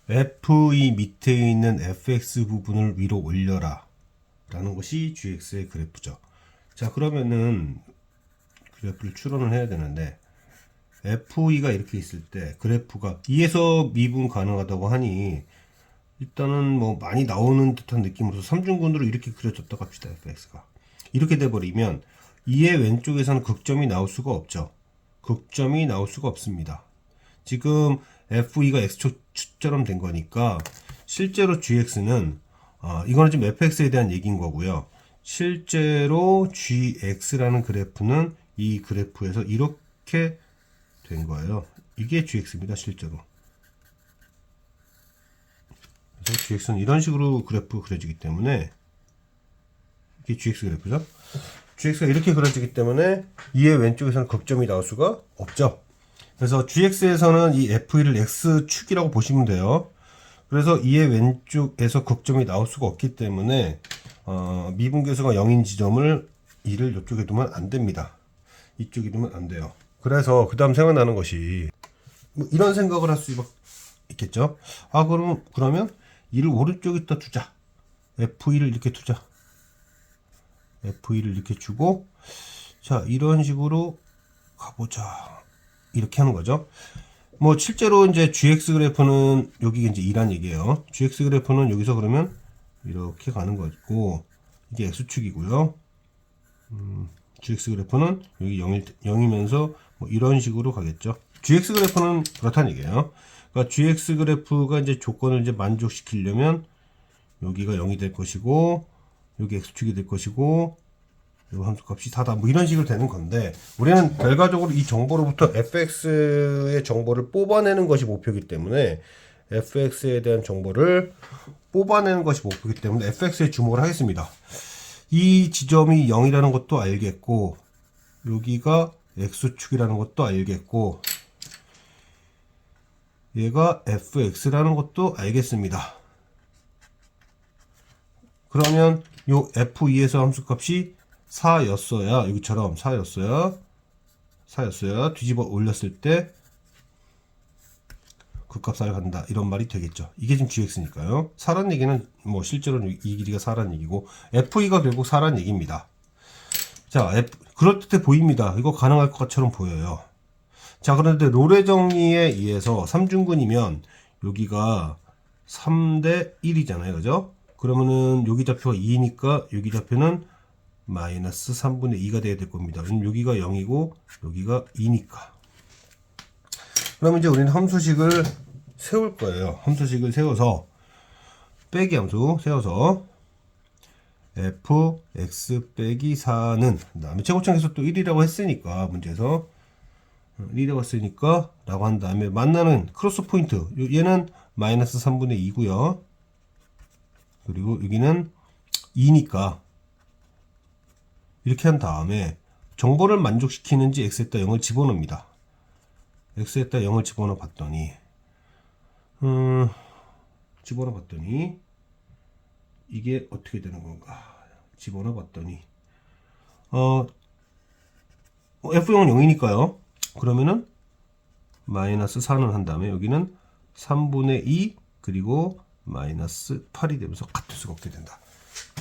F2 밑에 있는 fx 부분을 위로 올려라 라는 것이 gx의 그래프죠. 자, 그러면은 그래프를 추론을 해야 되는데 F2가 이렇게 있을 때 그래프가 2에서 미분 가능하다고 하니 일단은 뭐 많이 나오는 듯한 느낌으로서 삼중근으로 이렇게 그려졌다고 합시다. fx가 이렇게 돼버리면 2의 왼쪽에서는 극점이 나올 수가 없죠. 극점이 나올 수가 없습니다. 지금 F2가 X축처럼 된 거니까 실제로 GX는 이거는 지금 FX에 대한 얘기인 거고요. 실제로 GX라는 그래프는 이 그래프에서 이렇게 된 거예요. 이게 GX입니다. 실제로. 그래서 GX는 이런 식으로 그래프 그려지기 때문에 이게 GX 그래프죠. GX가 이렇게 그려지기 때문에 이의 왼쪽에서는 극점이 나올 수가 없죠. 그래서 GX에서는 이 F1을 X축이라고 보시면 돼요. 그래서 이의 왼쪽에서 극점이 나올 수가 없기 때문에 미분계수가 0인 지점을 2를 이쪽에 두면 안 됩니다. 이쪽에 두면 안 돼요. 그래서 그 다음 생각나는 것이 뭐 이런 생각을 할 수 있겠죠. 그러면 2를 오른쪽에다 두자. F2를 이렇게 두자. F2를 이렇게 주고 자, 이런 식으로 가보자. 이렇게 하는 거죠. 뭐 실제로 이제 GX 그래프는 여기 이제 2란 얘기예요. GX 그래프는 여기서 그러면 이렇게 가는 거고 이게 X축이고요. GX 그래프는 여기 0이면서 뭐 이런 식으로 가겠죠. GX 그래프는 그렇다는 얘기예요. 그러니까 GX 그래프가 이제 조건을 이제 만족시키려면 여기가 0이 될 것이고 여기 X축이 될 것이고 이 함수값이 4다 뭐 이런 식으로 되는 건데 우리는 결과적으로 이 정보로부터 fx의 정보를 뽑아내는 것이 목표이기 때문에 fx에 대한 정보를 뽑아내는 것이 목표이기 때문에 fx에 주목을 하겠습니다. 이 지점이 0이라는 것도 알겠고 여기가 x축이라는 것도 알겠고 얘가 fx라는 것도 알겠습니다. 그러면 요 f2에서 함수값이 4였어야 여기처럼 4였어야 뒤집어 올렸을 때 그 값 4를 간다 이런 말이 되겠죠. 이게 지금 gx니까요. 4란 얘기는 뭐 실제로는 이 길이가 4란 얘기고 f2가 결국 4란 얘기입니다. 자, 그럴듯해 보입니다. 이거 가능할 것처럼 보여요. 자, 그런데 롤의 정리에 의해서 3중근이면 여기가 3대 1이잖아요. 그죠? 그러면은 여기 좌표가 2니까 여기 좌표는 마이너스 3분의 2가 돼야 될 겁니다. 그럼 여기가 0이고 여기가 2니까. 그럼 이제 우리는 함수식을 세울 거예요. 함수식을 세워서 빼기 함수 세워서 fx 빼기 4는 그다음에 최고점에서 또 1이라고 했으니까 문제에서 1이라고 했으니까 라고 한 다음에 만나는 크로스 포인트 얘는 마이너스 3분의 2고요. 그리고 여기는 2니까 이렇게 한 다음에 정보를 만족시키는지 x에다 0을 집어넣습니다. x에다 0을 집어넣어 봤더니 이게 어떻게 되는 건가 집어넣어 봤더니 f0은 0이니까요. 그러면은 마이너스 4는 한 다음에 여기는 3분의 2 그리고 마이너스 8이 되면서 같을 수가 없게 된다.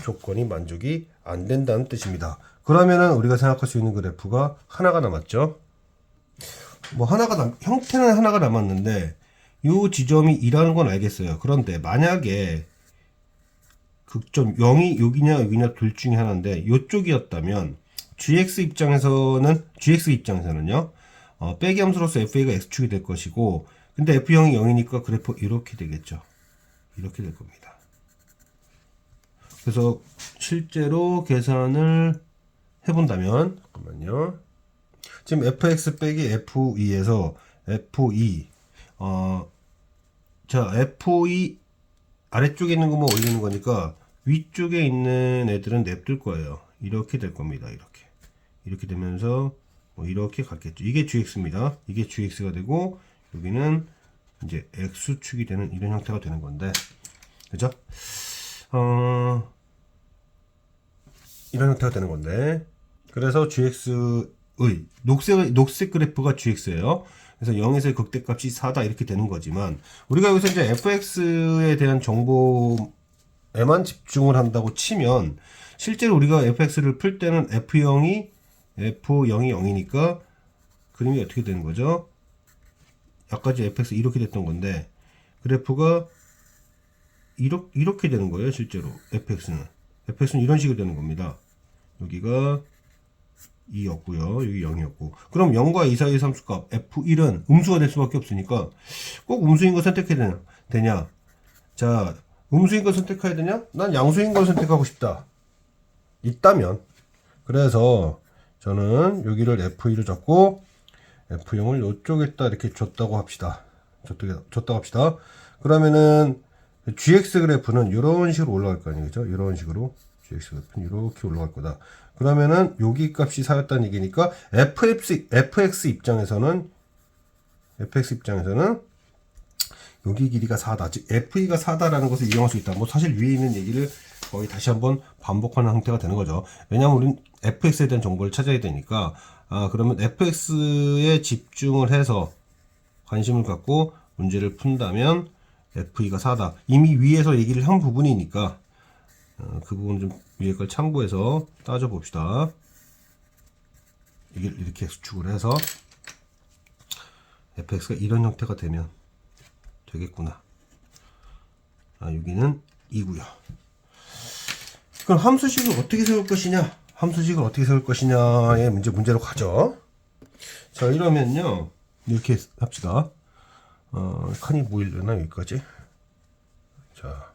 조건이 만족이 안 된다는 뜻입니다. 그러면은 우리가 생각할 수 있는 그래프가 하나가 남았죠. 뭐 형태는 하나가 남았는데 이 지점이 2라는 건 알겠어요. 그런데 만약에 극점 0이 여기냐 둘 중에 하나인데 이쪽이었다면 GX 입장에서는요. 빼기 함수로서 FA가 X축이 될 것이고 근데 F0이 0이니까 그래프 이렇게 되겠죠. 이렇게 될 겁니다. 그래서 실제로 계산을 해본다면 잠깐만요. 지금 fx 빼기 f2에서 f2 자 f2 아래쪽에 있는 것만 올리는 거니까 위쪽에 있는 애들은 냅둘 거예요. 이렇게 될 겁니다. 이렇게 되면서 뭐 이렇게 갔겠죠. 이게 gx입니다. 이게 gx가 되고 여기는 이제 x축이 되는 이런 형태가 되는 건데 그죠? 이런 형태가 되는 건데 그래서 gx 녹색 그래프가 GX예요. 그래서 0에서의 극대값이 4다 이렇게 되는 거지만 우리가 여기서 이제 fx에 대한 정보에만 집중을 한다고 치면 실제로 우리가 fx를 풀 때는 f0이 0이니까 그림이 어떻게 되는 거죠? 아까지 fx 이렇게 됐던 건데 그래프가 이렇게 되는 거예요. 실제로 fx는 이런 식으로 되는 겁니다. 여기가 2였고요. 여기 0이었고. 그럼 0과 2 사이의 함수값 f1은 음수가 될 수밖에 없으니까 꼭 음수인 거 선택해야 되냐? 자, 음수인 걸 선택해야 되냐? 난 양수인 걸 선택하고 싶다. 있다면. 그래서 저는 여기를 f1을 잡고 f0을 이쪽에다 이렇게 줬다고 합시다. 줬다고 합시다. 그러면은 gx 그래프는 이런 식으로 올라갈 거 아니겠죠? 이런 식으로 gx 그래프는 이렇게 올라갈 거다. 그러면은 여기 값이 4였다는 얘기니까 fx 입장에서는 여기 길이가 4다. 즉 f2가 4다라는 것을 이용할 수 있다. 뭐 사실 위에 있는 얘기를 거의 다시 한번 반복하는 형태가 되는 거죠. 왜냐하면 우리는 fx에 대한 정보를 찾아야 되니까 그러면 fx에 집중을 해서 관심을 갖고 문제를 푼다면 f2가 4다. 이미 위에서 얘기를 한 부분이니까 그 부분 좀 위에 걸 참고해서 따져봅시다. 이렇게 수축을 해서 fx가 이런 형태가 되면 되겠구나. 여기는 2고요. 그럼 함수식을 어떻게 세울 것이냐의 문제로 가죠. 자, 이러면요. 이렇게 합시다. 칸이 보이려나 여기까지? 자,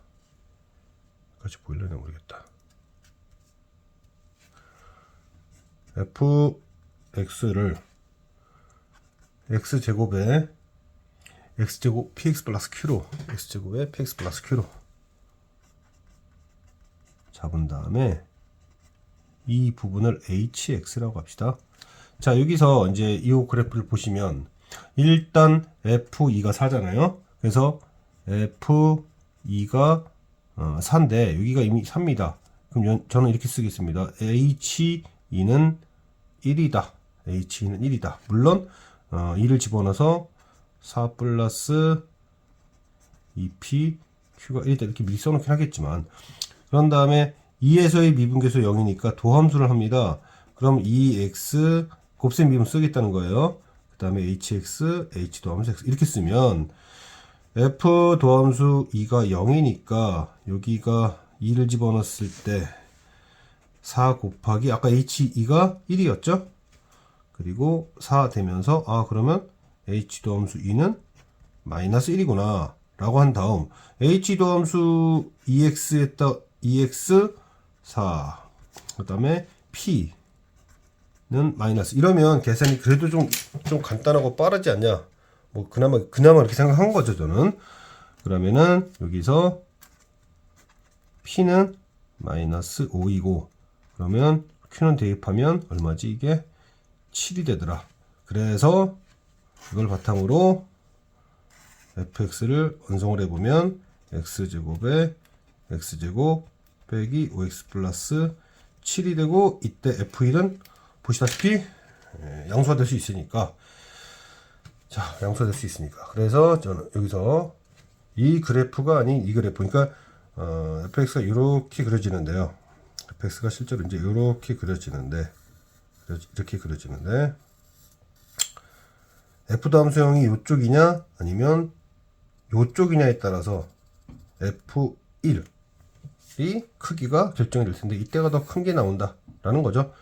여기까지 보이려나 모르겠다. fx를 x제곱에 x제곱 px 플러스 q로 x제곱에 px 플러스 q로 잡은 다음에 이 부분을 hx라고 합시다. 자, 여기서 이제 이 그래프를 보시면 일단 f2가 4잖아요. 그래서 f2가 4인데 여기가 이미 3입니다. 그럼 저는 이렇게 쓰겠습니다. h2는 1이다. h2는 1이다. 물론 2를 집어넣어서 4 플러스 2p q가 1이다 이렇게 미리 써놓긴 하겠지만 그런 다음에 2에서의 미분계수 0이니까 도함수를 합니다. 그럼 2x 곱셈 미분 쓰겠다는 거예요. 그 다음에 hx, h 도함수 x 이렇게 쓰면 f 도함수 2가 0이니까 여기가 2를 집어넣었을 때 4 곱하기 아까 h2가 1이었죠? 그리고 4 되면서 그러면 h 도함수 2는 마이너스 1이구나 라고 한 다음 h 도함수 2x에다 2x 4 그 다음에 p는 마이너스 이러면 계산이 그래도 좀 간단하고 빠르지 않냐 뭐 그나마 이렇게 생각한 거죠 저는. 그러면은 여기서 p는 마이너스 5이고 그러면 q는 대입하면 얼마지 이게 7이 되더라. 그래서 이걸 바탕으로 fx를 완성을 해보면 x제곱에 x제곱 빼기 5x 플러스 7이 되고 이때 f1은 보시다시피 양수가 될 수 있으니까 그래서 저는 여기서 이 그래프가 아닌 이 그래프 그러니까 fx가 이렇게 그려지는데요. fx가 실제로 이제 이렇게 그려지는데 이렇게 그려지는데 f 함수형이 이쪽이냐 아니면 이쪽이냐에 따라서 f1이 크기가 결정이 될 텐데 이때가 더 큰 게 나온다라는 거죠.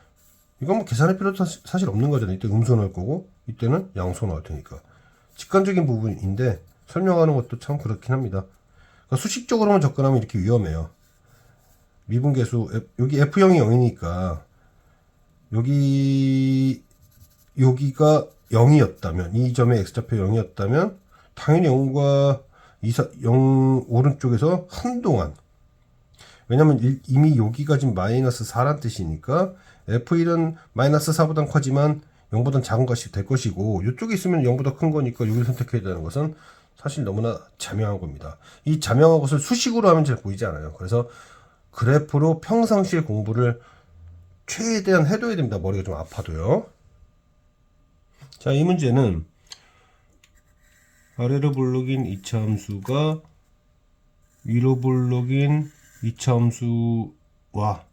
이건 뭐 계산할 필요도 사실 없는 거잖아요. 이때 음수 나올 거고 이때는 양수 나올 테니까 직관적인 부분인데 설명하는 것도 참 그렇긴 합니다. 그러니까 수식적으로만 접근하면 이렇게 위험해요. 미분계수 여기 f0이 0이니까 여기가 0이었다면 이 점의 x좌표 0이었다면 당연히 0과 0 오른쪽에서 한동안 왜냐면 이미 여기가 지금 마이너스 4란 뜻이니까 f1은 마이너스 4보단 커지만 0보단 작은 것이 될 것이고 이쪽에 있으면 0보다 큰 거니까 여기를 선택해야 되는 것은 사실 너무나 자명한 겁니다. 이 자명한 것을 수식으로 하면 잘 보이지 않아요. 그래서 그래프로 평상시에 공부를 최대한 해둬야 됩니다. 머리가 좀 아파도요. 자, 이 문제는 아래로 볼록인 2차 함수가 위로 볼록인 2차 함수와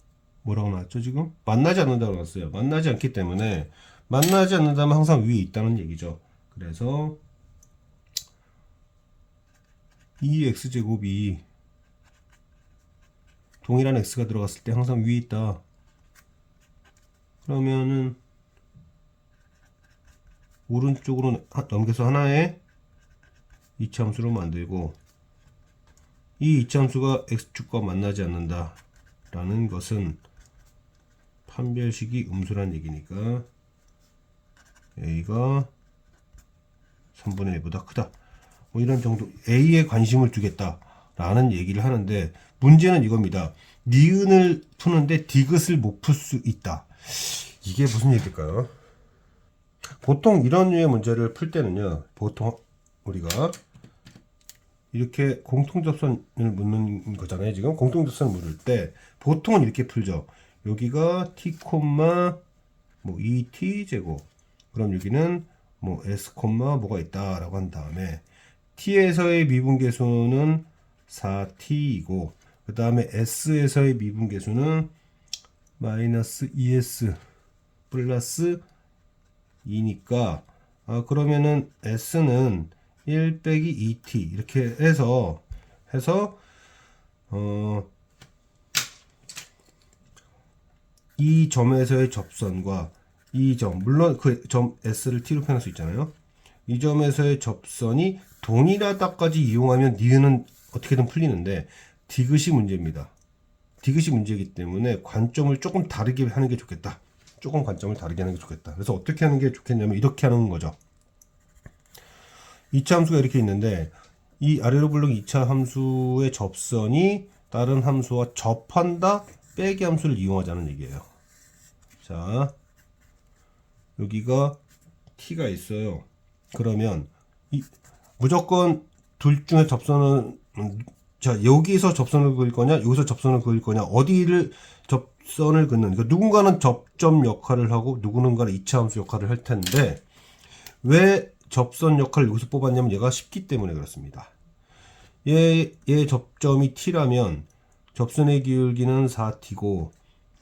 뭐라고 나왔죠 지금? 만나지 않는다고 나왔어요. 만나지 않기 때문에 만나지 않는다면 항상 위에 있다는 얘기죠. 그래서 이 x제곱이 동일한 x가 들어갔을 때 항상 위에 있다. 그러면은 오른쪽으로 넘겨서 하나의 이차함수로 만들고 이 이차함수가 x축과 만나지 않는다 라는 것은 판별식이 음수란 얘기니까 a가 3분의 1보다 크다 뭐 이런 정도 a에 관심을 두겠다 라는 얘기를 하는데 문제는 이겁니다. 니은을 푸는데 디귿을 못 풀 수 있다. 이게 무슨 얘기일까요? 보통 이런 류의 문제를 풀 때는요, 보통 우리가 이렇게 공통접선을 묻는 거잖아요. 지금 공통접선을 물을 때 보통은 이렇게 풀죠. 여기가 t, 뭐 2t 제곱. 그럼 여기는 뭐 s, 뭐가 있다라고 한 다음에 t에서의 미분계수는 4t이고 그 다음에 s에서의 미분계수는 마이너스 2s 플러스 2니까 그러면은 s는 1 빼기 2t 이렇게 해서 이 점에서의 접선과 이 점, 물론 그 점 s를 t로 표현할 수 있잖아요. 이 점에서의 접선이 동일하다까지 이용하면 니은은 어떻게든 풀리는데 디귿이 문제입니다. 디귿이 문제이기 때문에 관점을 조금 다르게 하는 게 좋겠다. 조금 관점을 다르게 하는 게 좋겠다. 그래서 어떻게 하는 게 좋겠냐면 이렇게 하는 거죠. 2차 함수가 이렇게 있는데 이 아래로 볼록 2차 함수의 접선이 다른 함수와 접한다 빼기 함수를 이용하자는 얘기예요. 자, 여기가 t가 있어요. 그러면 무조건 둘 중에 접선은 자, 여기서 접선을 그을 거냐 여기서 접선을 그을 거냐 어디를 접선을 긋는 그러니까 누군가는 접점 역할을 하고 누군가는 2차 함수 역할을 할 텐데 왜 접선 역할을 여기서 뽑았냐면 얘가 쉽기 때문에 그렇습니다. 얘 접점이 t라면 접선의 기울기는 4t고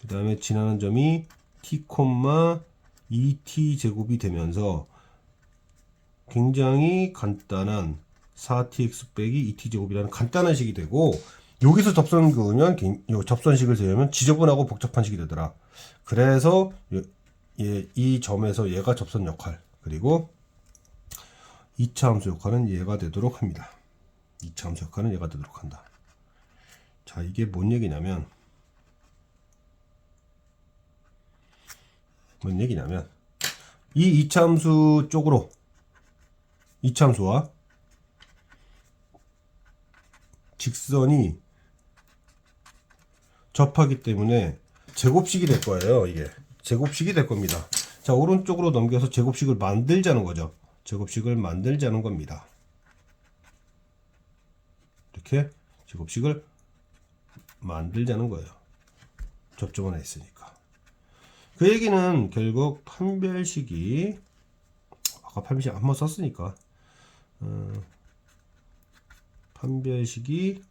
그 다음에 지나는 점이 t, 2t 제곱이 되면서 굉장히 간단한 4tx 빼기 2t 제곱이라는 간단한 식이 되고 여기서 접선 그으면 접선식을 세우면 지저분하고 복잡한 식이 되더라. 그래서 이 점에서 얘가 접선 역할 그리고 2차 함수 역할은 얘가 되도록 합니다. 2차 함수 역할은 얘가 되도록 한다. 자, 이게 뭔 얘기냐면 이 2차 함수 쪽으로 2차 함수와 직선이 접하기 때문에 제곱식이 될 거예요. 이게 제곱식이 될 겁니다. 자, 오른쪽으로 넘겨서 제곱식을 만들자는 거죠. 제곱식을 만들자는 겁니다. 이렇게 제곱식을 만들자는 거예요. 접점은 있으니까. 그 얘기는 결국 판별식이 아까 판별식 한번 썼으니까 판별식이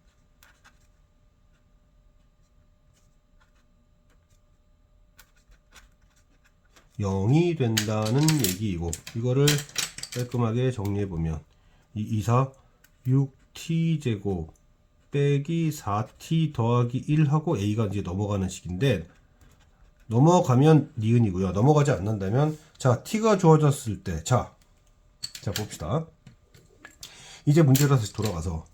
(0이) 된다는 얘기이고 이거를 깔끔하게 정리해보면 2, 4, 6t 제곱 빼기 4t 더하기 1하고 a가 이제 넘어가는 식인데 넘어가면 니은이고요. 넘어가지 않는다면 자 t가 주어졌을 때 자 봅시다. 이제 문제로 다시 돌아가서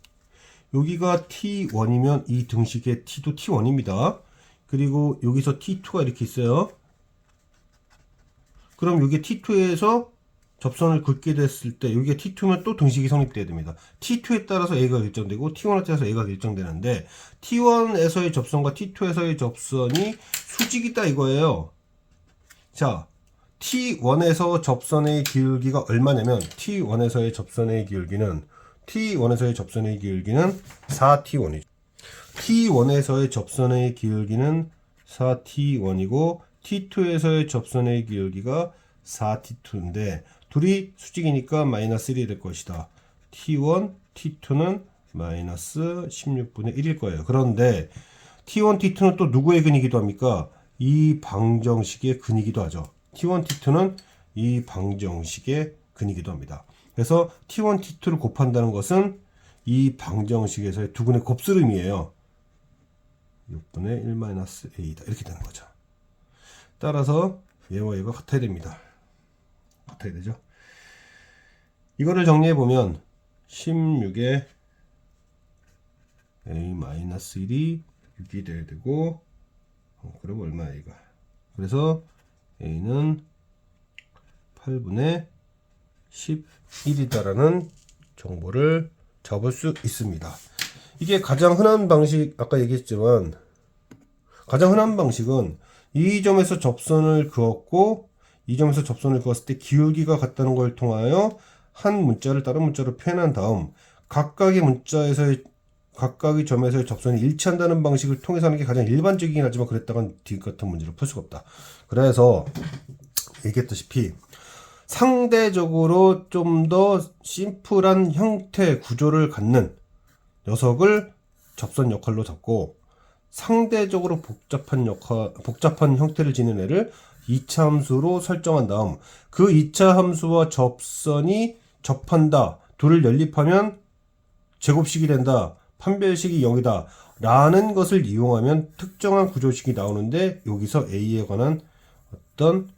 여기가 t1이면 이 등식의 t도 t1입니다. 그리고 여기서 t2가 이렇게 있어요. 그럼 여기 t2에서 접선을 긋게 됐을 때 여기가 t2면 또 등식이 성립돼야 됩니다. t2에 따라서 a가 결정되고 t1에 따라서 a가 결정되는데 t1에서의 접선과 t2에서의 접선이 수직이다 이거예요. 자, t1에서 접선의 기울기가 얼마냐면 t1에서의 접선의 기울기는 4t1이죠. t1에서의 접선의 기울기는 4t1이고 t2에서의 접선의 기울기가 4t2인데 둘이 수직이니까 마이너스 1이 될 것이다. t1, t2는 마이너스 16분의 1일 거예요. 그런데 t1, t2는 또 누구의 근이기도 합니까? 이 방정식의 근이기도 하죠. t1, t2는 이 방정식의 근이기도 합니다. 그래서 t1, t2를 곱한다는 것은 이 방정식에서의 두 근의 곱스름이에요. 6분의 1-a다. 이렇게 되는 거죠. 따라서 얘와 얘가 같아야 됩니다. 같아야 되죠. 이거를 정리해보면 16에 a-1이 6이 돼야 되고 그럼 얼마야 이거. 그래서 a는 8분의 11이다라는 정보를 잡을 수 있습니다. 이게 가장 흔한 방식, 아까 얘기했지만 가장 흔한 방식은 이 점에서 접선을 그었고 이 점에서 접선을 그었을 때 기울기가 같다는 걸 통하여 한 문자를 다른 문자로 표현한 다음 각각의 문자에서의 각각의 점에서의 접선이 일치한다는 방식을 통해서 하는 게 가장 일반적이긴 하지만 그랬다간 뒤 같은 문제를 풀 수가 없다. 그래서 얘기했다시피 상대적으로 좀 더 심플한 형태 구조를 갖는 녀석을 접선 역할로 잡고 상대적으로 복잡한 형태를 지닌 애를 2차 함수로 설정한 다음 그 2차 함수와 접선이 접한다. 둘을 연립하면 제곱식이 된다. 판별식이 0이다. 라는 것을 이용하면 특정한 구조식이 나오는데 여기서 A에 관한 어떤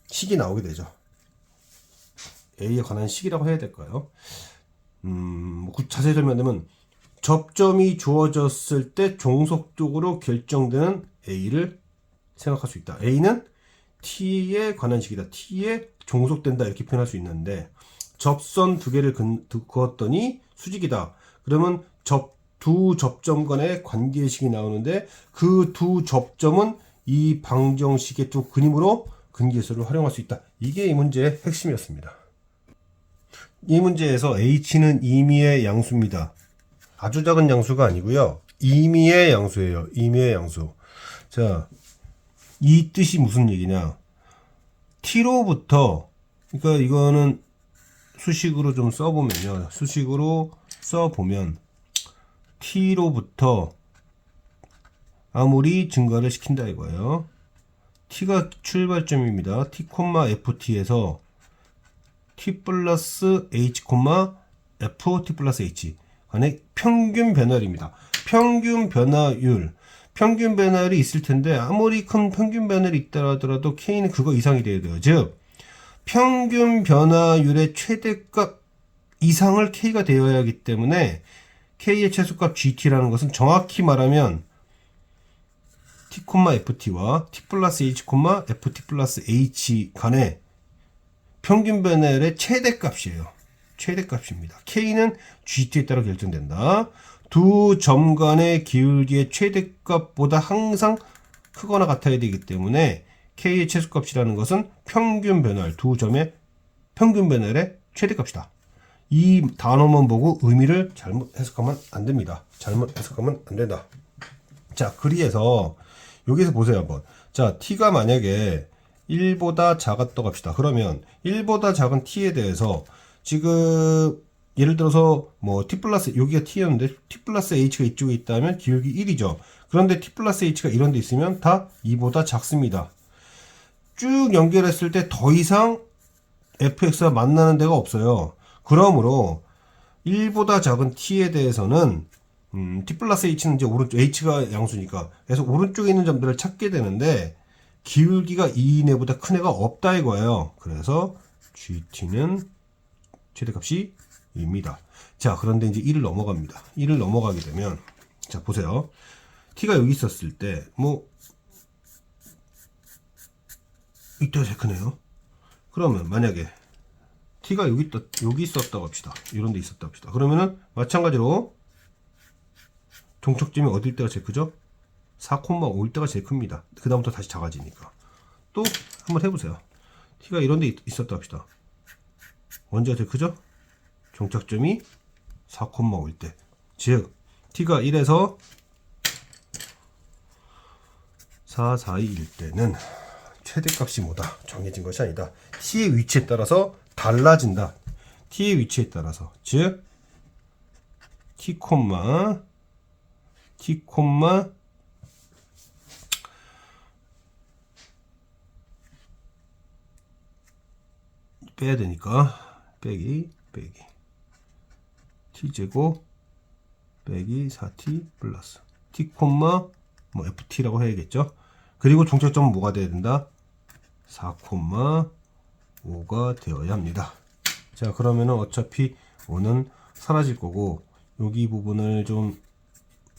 식이 나오게 되죠. A에 관한 식이라고 해야 될까요? 자세히 설명하면 접점이 주어졌을 때 종속적으로 결정되는 A를 생각할 수 있다. A는 T에 관한 식이다. T에 종속된다. 이렇게 표현할 수 있는데 접선 두 개를 그었더니 수직이다. 그러면 두 접점 간의 관계식이 나오는데 그 두 접점은 이 방정식의 두 근이므로 근계수를 활용할 수 있다. 이게 이 문제의 핵심이었습니다. 이 문제에서 h는 임의의 양수입니다. 아주 작은 양수가 아니고요. 임의의 양수예요. 임의의 양수. 자, 이 뜻이 무슨 얘기냐? t로부터 그러니까 이거는 수식으로 좀 써보면요. 수식으로 써보면 t로부터 아무리 증가를 시킨다 이거예요. t가 출발점입니다. t, ft에서 t 플러스 h, f, t 플러스 h 간의 평균 변화율입니다. 평균 변화율. 평균 변화율이 있을 텐데 아무리 큰 평균 변화율이 있다 하더라도 k는 그거 이상이 돼야 돼요. 즉 평균 변화율의 최대값 이상을 k가 되어야 하기 때문에 k의 최소값 gt라는 것은 정확히 말하면 t, ft와 t 플러스 h, ft 플러스 h 간의 평균 변화율의 최대값이에요. 최대값입니다. k는 gt에 따라 결정된다. 두 점 간의 기울기의 최대값보다 항상 크거나 같아야 되기 때문에 k의 최소값이라는 것은 평균 변화율, 두 점의 평균 변화율의 최대값이다. 이 단어만 보고 의미를 잘못 해석하면 안 됩니다. 잘못 해석하면 안 된다. 자, 그리해서 여기서 보세요 한번. 자, t가 만약에 1보다 작았다고 합시다. 그러면 1보다 작은 t에 대해서 지금 예를 들어서 뭐 t 플러스 여기가 t였는데 t 플러스 h가 이쪽에 있다면 기울기 1이죠. 그런데 t 플러스 h가 이런 데 있으면 다 2보다 작습니다. 쭉 연결했을 때 더 이상 fx가 만나는 데가 없어요. 그러므로 1보다 작은 t에 대해서는 t 플러스 h는 이제 오른쪽 h가 양수니까 그래서 오른쪽에 있는 점들을 찾게 되는데 기울기가 2 이내보다 큰 애가 없다 이거예요. 그래서 gt는 최대값이 2입니다. 자, 그런데 이제 1을 넘어갑니다. 1을 넘어가게 되면 자, 보세요. t가 여기 있었을 때 뭐 이때가 제일 크네요. 그러면 만약에 t가 여기 있었다고 합시다. 이런 데 있었다고 합시다. 그러면은 마찬가지로 종착점이 어딜 때가 제일 크죠? 4,5일 때가 제일 큽니다. 그 다음부터 다시 작아지니까. 또 한번 해보세요. t가 이런 데 있었다고 합시다. 언제가 제일 크죠? 종착점이 4,5일 때. 즉 t가 1에서 4, 4, 2일 때는 최대값이 뭐다? 정해진 것이 아니다. t의 위치에 따라서 달라진다. t의 위치에 따라서. 즉 t, t, 빼야 되니까 빼기 t제곱 빼기 4t 플러스 t, 뭐 ft라고 해야겠죠. 그리고 종착점은 뭐가 돼야 된다? 4,5가 되어야 합니다. 자, 그러면은 어차피 5는 사라질 거고, 여기 부분을 좀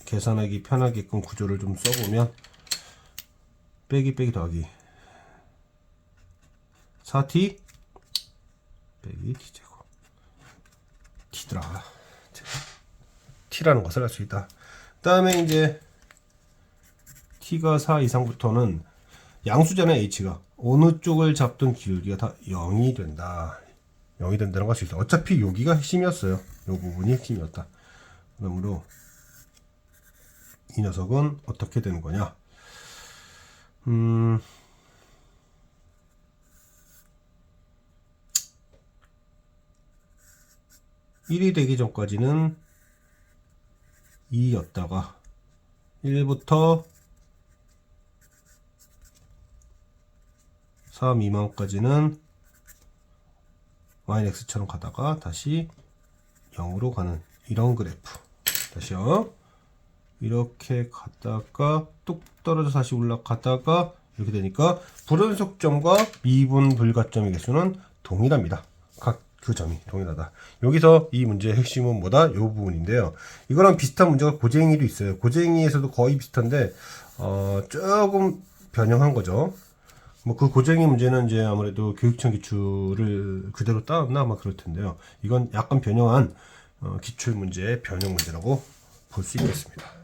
계산하기 편하게끔 구조를 좀 써보면, 빼기 더하기 4t 빼기 t제곱 t더라. t라는 것을 할 수 있다. 그 다음에 이제 t가 4 이상부터는 양수잖아요. h가 어느 쪽을 잡든 기울기가 다 0이 된다. 0이 된다는 걸 수 있어. 어차피 여기가 핵심이었어요. 이 부분이 핵심이었다. 그러므로 이 녀석은 어떻게 되는 거냐? 1이 되기 전까지는 2였다가 1부터 4 미만까지는 x처럼 가다가 다시 0으로 가는 이런 그래프. 다시요. 이렇게 갔다가 뚝 떨어져 다시 올라가다가 이렇게 되니까 불연속점과 미분 불가점의 개수는 동일합니다. 각 그 점이 동일하다. 여기서 이 문제의 핵심은 뭐다? 이 부분인데요. 이거랑 비슷한 문제가 고쟁이도 있어요. 고쟁이에서도 거의 비슷한데 조금 변형한 거죠. 뭐 그 고쟁이 문제는 이제 아무래도 교육청 기출을 그대로 따왔나 아마 그럴 텐데요. 이건 약간 변형한 기출 문제의 변형 문제라고 볼 수 있겠습니다.